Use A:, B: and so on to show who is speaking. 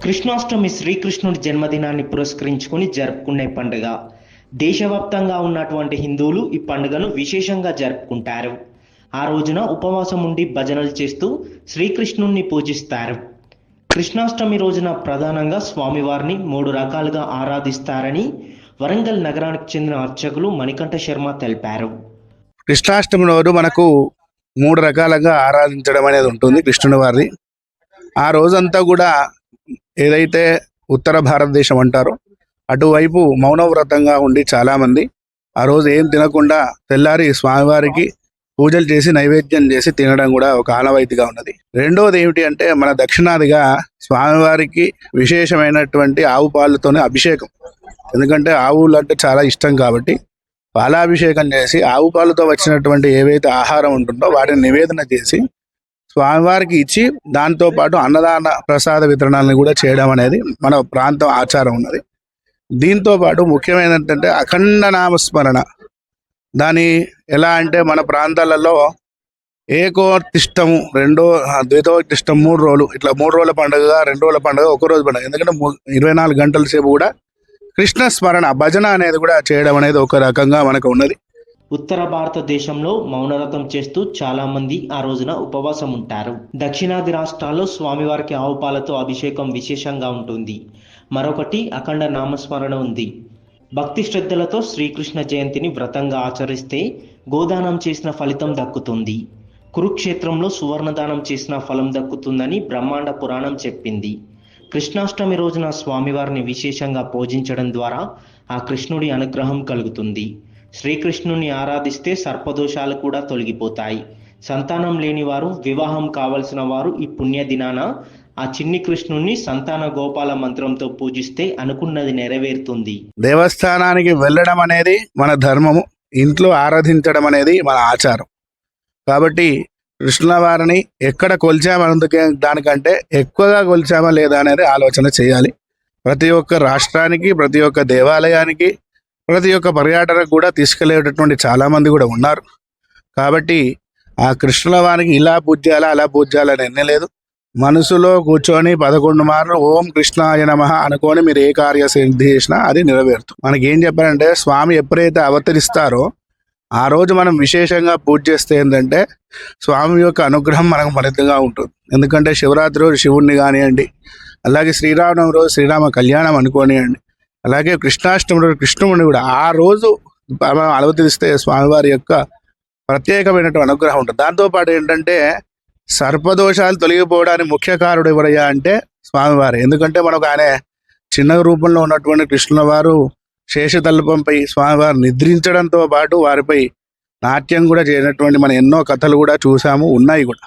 A: కృష్ణాష్టమి శ్రీకృష్ణుడి జన్మదినాన్ని పురస్కరించుకొని జరుపుకునే పండుగ. దేశవ్యాప్తంగా ఉన్నటువంటి హిందువులు ఈ పండుగను విశేషంగా జరుపుకుంటారు. ఆ రోజున ఉపవాసం ఉండి భజనలు చేస్తూ శ్రీకృష్ణుణ్ణి పూజిస్తారు. కృష్ణాష్టమి రోజున ప్రధానంగా స్వామివారిని 3 రకాలుగా ఆరాధిస్తారని వరంగల్ నగరానికి చెందిన అర్చకులు మణికంఠ శర్మ తెలిపారు.
B: కృష్ణాష్టమి రోజు మనకు 3 రకాలుగా ఆరాధించడం అనేది ఉంటుంది కృష్ణుని వారిని. ఆ రోజంతా కూడా ఏదైతే ఉత్తర భారతదేశం అంటారో అటువైపు మౌనవ్రతంగా ఉండి చాలామంది ఆ రోజు ఏం తినకుండా తెల్లారి స్వామివారికి పూజలు చేసి నైవేద్యం చేసి తినడం కూడా ఒక ఆనవాయితీగా ఉన్నది. రెండోది ఏమిటి అంటే మన దక్షిణాదిగా స్వామివారికి విశేషమైనటువంటి ఆవు పాలతోనే అభిషేకం. ఎందుకంటే ఆవులు అంటే చాలా ఇష్టం కాబట్టి పాలాభిషేకం చేసి ఆవు పాలతో వచ్చినటువంటి ఏవైతే ఆహారం ఉంటుందో వాటిని నివేదన చేసి స్వామివారికి ఇచ్చి దాంతోపాటు అన్నదాన ప్రసాద వితరణాలను కూడా చేయడం అనేది మన ప్రాంతం ఆచారం ఉన్నది. దీంతో పాటు ముఖ్యమైన ఏంటంటే అఖండ నామస్మరణ. దాని ఎలా అంటే మన ప్రాంతాలలో ఏకోత్తిష్టము, ద్వితోత్తిష్టం 3 రోజులు, ఇట్లా 3 రోజుల పండుగ, 2 రోజుల పండుగ, 1 రోజు పండుగ. ఎందుకంటే 24 గంటల సేపు కూడా కృష్ణ స్మరణ భజన అనేది కూడా చేయడం అనేది ఒక రకంగా మనకు ఉన్నది.
A: ఉత్తర భారతదేశంలో మౌనవ్రతం చేస్తూ చాలా మంది ఆ రోజున ఉపవాసం ఉంటారు. దక్షిణాది రాష్ట్రాల్లో స్వామివారికి ఆవు పాలతో అభిషేకం విశేషంగా ఉంటుంది. మరొకటి అఖండ నామస్మరణ ఉంది. భక్తి శ్రద్ధలతో శ్రీకృష్ణ జయంతిని వ్రతంగా ఆచరిస్తే గోదానం చేసిన ఫలితం దక్కుతుంది. కురుక్షేత్రంలో సువర్ణదానం చేసిన ఫలం దక్కుతుందని బ్రహ్మాండ పురాణం చెప్పింది. కృష్ణాష్టమి రోజున స్వామివారిని విశేషంగా పూజించడం ద్వారా ఆ కృష్ణుడి అనుగ్రహం కలుగుతుంది. శ్రీకృష్ణుని ఆరాధిస్తే సర్పదోషాలు కూడా తొలగిపోతాయి. సంతానం లేని వారు, వివాహం కావలసిన వారు ఈ పుణ్య దినాన ఆ చిన్ని కృష్ణుణ్ణి సంతాన గోపాల మంత్రంతో పూజిస్తే అనుకున్నది నెరవేరుతుంది.
B: దేవస్థానానికి వెళ్ళడం అనేది మన ధర్మము, ఇంట్లో ఆరాధించడం అనేది మన ఆచారం. కాబట్టి కృష్ణుల వారిని ఎక్కడ కొలిచామన్నందుకే దానికంటే ఎక్కువగా కొలిచామా లేదా అనేది ఆలోచన చేయాలి. ప్రతి ఒక్క రాష్ట్రానికి, ప్రతి ఒక్క దేవాలయానికి, ప్రతి ఒక్క పర్యాటనకు కూడా తీసుకెళ్లేటటువంటి చాలామంది కూడా ఉన్నారు. కాబట్టి ఆ కృష్ణుల వారికి ఇలా పూజ్యాలా అలా పూజ్యాలని ఎన్నలేదు. మనసులో కూర్చొని 11 మార్లు ఓం కృష్ణాయ నమః అనుకొని మీరు ఏ కార్య సిద్ధి చేసినా అది నెరవేరుతుంది. మనకి ఏం చెప్పారంటే స్వామి ఎప్పుడైతే అవతరిస్తారో ఆ రోజు మనం విశేషంగా పూజ చేస్తే ఏంటంటే స్వామి యొక్క అనుగ్రహం మనకు మరింతగా ఉంటుంది. ఎందుకంటే శివరాత్రి రోజు శివుణ్ణి కానివ్వండి, అలాగే శ్రీరామనవమి రోజు శ్రీరామ కళ్యాణం అనుకోనివ్వండి, అలాగే కృష్ణాష్టమి రోజు కృష్ణుని కూడా ఆ రోజు మనం అవతరిస్తే స్వామివారి యొక్క ప్రత్యేకమైనటువంటి అనుగ్రహం ఉంటుంది. దాంతోపాటు ఏంటంటే సర్పదోషాలు తొలగిపోవడానికి ముఖ్య కారుడు ఎవరయ్యా అంటే స్వామివారు. ఎందుకంటే మనకు ఆయన చిన్న రూపంలో ఉన్నటువంటి కృష్ణుల వారు శేషతల్పంపై స్వామివారు నిద్రించడంతో పాటు వారిపై నాట్యం కూడా చేయనటువంటి మన ఎన్నో కథలు కూడా చూసాము, ఉన్నాయి కూడా.